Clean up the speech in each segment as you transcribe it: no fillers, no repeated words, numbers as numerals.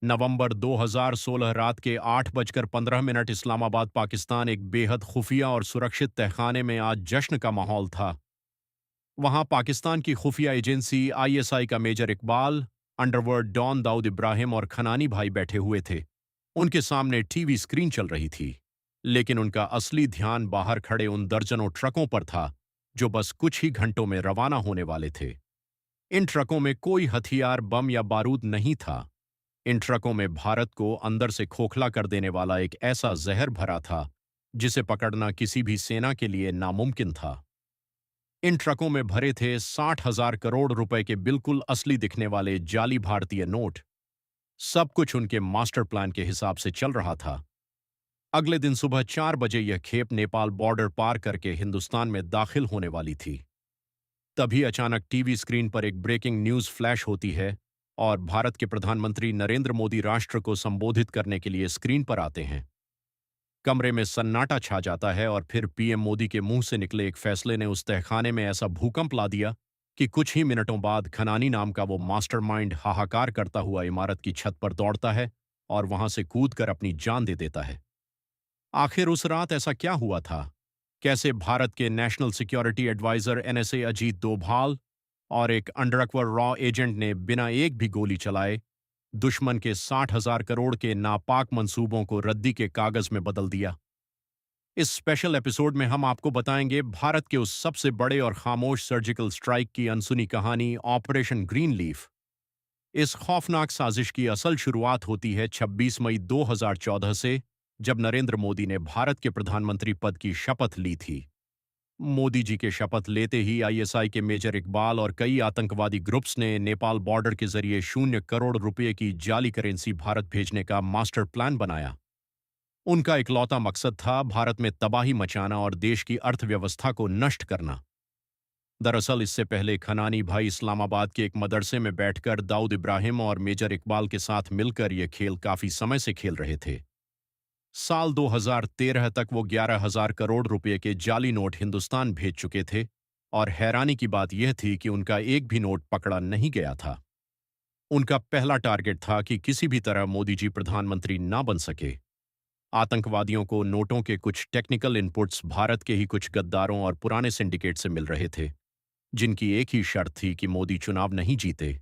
नवंबर 2016 रात के 8:15 इस्लामाबाद, पाकिस्तान एक बेहद खुफिया और सुरक्षित तहखाने में आज जश्न का माहौल था। वहां पाकिस्तान की खुफिया एजेंसी आईएसआई का major Iqbal, underworld don Dawood Ibrahim और खनानी भाई बैठे हुए थे। उनके सामने टीवी स्क्रीन चल रही थी, लेकिन उनका असली ध्यान बाहर खड़े उन दर्जनों ट्रकों पर था जो बस कुछ ही घंटों में रवाना होने वाले थे। इन ट्रकों में कोई हथियार, बम या बारूद नहीं था। इन ट्रकों में भारत को अंदर से खोखला कर देने वाला एक ऐसा जहर भरा था जिसे पकड़ना किसी भी सेना के लिए नामुमकिन था। इन ट्रकों में भरे थे 60,000 करोड़ रुपए के बिल्कुल असली दिखने वाले जाली भारतीय नोट। सब कुछ उनके मास्टर प्लान के हिसाब से चल रहा था। अगले दिन सुबह 4 बजे यह खेप नेपाल बॉर्डर पार करके हिंदुस्तान में दाखिल होने वाली थी। तभी अचानक टीवी स्क्रीन पर एक ब्रेकिंग न्यूज फ्लैश होती है और भारत के प्रधानमंत्री नरेंद्र मोदी राष्ट्र को संबोधित करने के लिए स्क्रीन पर आते हैं। कमरे में सन्नाटा छा जाता है और फिर पीएम मोदी के मुंह से निकले एक फैसले ने उस तहखाने में ऐसा भूकंप ला दिया कि कुछ ही मिनटों बाद खनानी नाम का वो मास्टरमाइंड हाहाकार करता हुआ इमारत की छत पर दौड़ता है और वहां से कूदकर अपनी जान दे देता है। आखिर उस रात ऐसा क्या हुआ था? कैसे भारत के national security adviser NSA Ajit Doval और एक अंडरकवर रॉ एजेंट ने बिना एक भी गोली चलाए दुश्मन के 60,000 करोड़ के नापाक मंसूबों को रद्दी के कागज में बदल दिया? इस स्पेशल एपिसोड में हम आपको बताएंगे भारत के उस सबसे बड़े और खामोश सर्जिकल स्ट्राइक की अनसुनी कहानी, ऑपरेशन ग्रीन लीफ। इस खौफनाक साजिश की असल शुरुआत होती है 26 मई 2014 से, जब नरेंद्र मोदी ने भारत के प्रधानमंत्री पद की शपथ ली थी। मोदी जी के शपथ लेते ही आईएसआई के मेजर इकबाल और कई आतंकवादी ग्रुप्स ने नेपाल बॉर्डर के जरिए 0 करोड़ रुपए की जाली करेंसी भारत भेजने का मास्टर प्लान बनाया। उनका इकलौता मकसद था भारत में तबाही मचाना और देश की अर्थव्यवस्था को नष्ट करना। दरअसल इससे पहले खनानी भाई इस्लामाबाद के एक मदरसे में बैठकर दाऊद इब्राहिम और मेजर इकबाल के साथ मिलकर यह खेल काफी समय से खेल रहे थे। साल 2013 तक वो 11,000 करोड़ रुपए के जाली नोट हिंदुस्तान भेज चुके थे और हैरानी की बात यह थी कि उनका एक भी नोट पकड़ा नहीं गया था। उनका पहला टारगेट था कि किसी भी तरह मोदी जी प्रधानमंत्री ना बन सके। आतंकवादियों को नोटों के कुछ टेक्निकल इनपुट्स भारत के ही कुछ गद्दारों और पुराने सिंडिकेट से मिल रहे थे, जिनकी एक ही शर्त थी कि मोदी चुनाव नहीं जीते।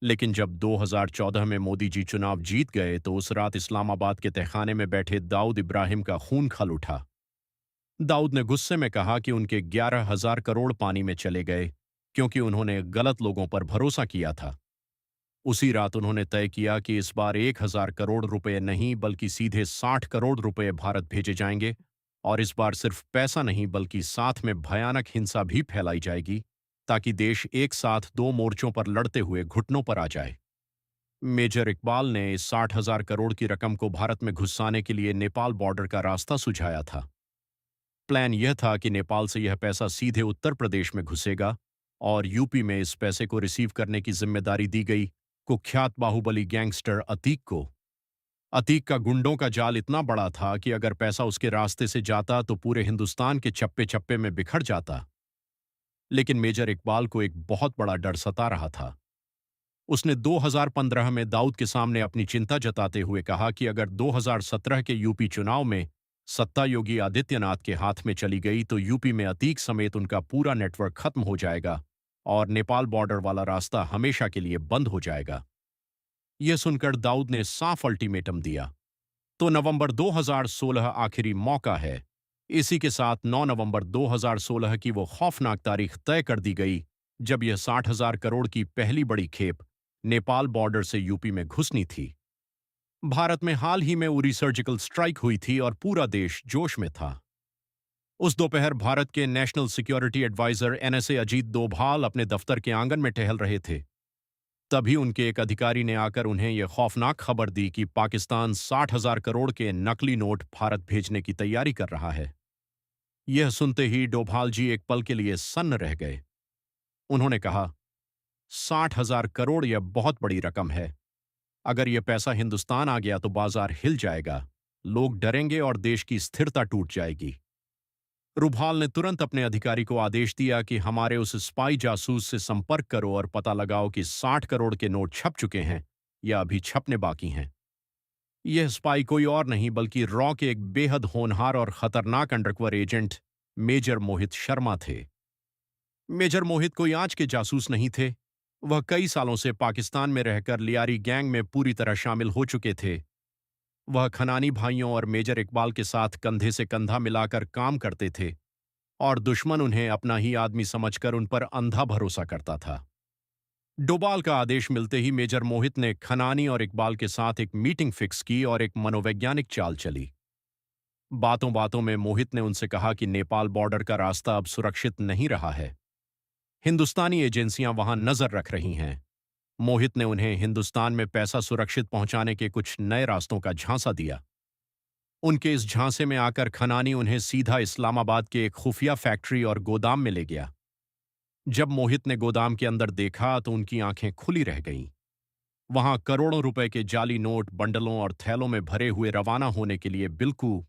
लेकिन जब 2014 में मोदी जी चुनाव जीत गए तो उस रात इस्लामाबाद के तहखाने में बैठे दाऊद इब्राहिम का खून खौल उठा। दाऊद ने गुस्से में कहा कि उनके 11,000 करोड़ पानी में चले गए क्योंकि उन्होंने गलत लोगों पर भरोसा किया था। उसी रात उन्होंने तय किया कि इस बार 1,000 करोड़ रुपए नहीं बल्कि सीधे 60 करोड़ रुपए भारत भेजे जाएंगे, और इस बार सिर्फ पैसा नहीं बल्कि साथ में भयानक हिंसा भी फैलाई जाएगी ताकि देश एक साथ दो मोर्चों पर लड़ते हुए घुटनों पर आ जाए। मेजर इकबाल ने इस 60,000 करोड़ की रकम को भारत में घुसाने के लिए नेपाल बॉर्डर का रास्ता सुझाया था। प्लान यह था कि नेपाल से यह पैसा सीधे उत्तर प्रदेश में घुसेगा और यूपी में इस पैसे को रिसीव करने की जिम्मेदारी दी गई कुख्यात बाहुबली गैंगस्टर अतीक को। अतीक का गुंडों का जाल इतना बड़ा था कि अगर पैसा उसके रास्ते से जाता तो पूरे हिंदुस्तान के चप्पे चप्पे में बिखर जाता। लेकिन मेजर इकबाल को एक बहुत बड़ा डर सता रहा था। उसने 2015 में दाऊद के सामने अपनी चिंता जताते हुए कहा कि अगर 2017 के यूपी चुनाव में सत्ता योगी आदित्यनाथ के हाथ में चली गई तो यूपी में अतीक समेत उनका पूरा नेटवर्क खत्म हो जाएगा और नेपाल बॉर्डर वाला रास्ता हमेशा के लिए बंद हो जाएगा। यह सुनकर दाऊद ने साफ अल्टीमेटम दिया। तो नवंबर 2016 आखिरी मौका है। इसी के साथ 9 नवंबर 2016 की वो खौफनाक तारीख तय कर दी गई जब यह 60,000 करोड़ की पहली बड़ी खेप नेपाल बॉर्डर से यूपी में घुसनी थी। भारत में हाल ही में उरी सर्जिकल स्ट्राइक हुई थी और पूरा देश जोश में था। उस दोपहर भारत के national security adviser NSA Ajit Doval अपने दफ्तर के आंगन में टहल रहे थे। तभी उनके एक अधिकारी ने आकर उन्हें यह खौफनाक खबर दी कि पाकिस्तान 60,000 करोड़ के नकली नोट भारत भेजने की तैयारी कर रहा है। यह सुनते ही डोभाल जी एक पल के लिए सन्न रह गए। उन्होंने कहा, 60,000 करोड़ यह बहुत बड़ी रकम है। अगर यह पैसा हिंदुस्तान आ गया तो बाजार हिल जाएगा, लोग डरेंगे और देश की स्थिरता टूट जाएगी। रुभाल ने तुरंत अपने अधिकारी को आदेश दिया कि हमारे उस स्पाई जासूस से संपर्क करो और पता लगाओ कि 60 करोड़ के नोट छप चुके हैं या अभी छपने बाकी हैं। यह स्पाई कोई और नहीं बल्कि रॉ के एक बेहद होनहार और खतरनाक undercover agent major Mohit Sharma थे। मेजर मोहित कोई आज के जासूस नहीं थे। वह कई सालों से पाकिस्तान में रहकर लियारी गैंग में पूरी तरह शामिल हो चुके थे। वह खनानी भाइयों और मेजर इकबाल के साथ कंधे से कंधा मिलाकर काम करते थे और दुश्मन उन्हें अपना ही आदमी समझकर उन पर अंधा भरोसा करता था। डोभाल का आदेश मिलते ही मेजर मोहित ने खनानी और इकबाल के साथ एक मीटिंग फिक्स की और एक मनोवैज्ञानिक चाल चली। बातों बातों में मोहित ने उनसे कहा कि नेपाल बॉर्डर का रास्ता अब सुरक्षित नहीं रहा है। हिंदुस्तानी एजेंसियां वहां नजर रख रही हैं। मोहित ने उन्हें हिंदुस्तान में पैसा सुरक्षित पहुंचाने के कुछ नए रास्तों का झांसा दिया। उनके इस झांसे में आकर खनानी उन्हें सीधा इस्लामाबाद के एक खुफिया फैक्ट्री और गोदाम में ले गया। जब मोहित ने गोदाम के अंदर देखा तो उनकी आंखें खुली रह गईं। वहां करोड़ों रुपए के जाली नोट बंडलों और थैलों में भरे हुए रवाना होने के लिए बिल्कुल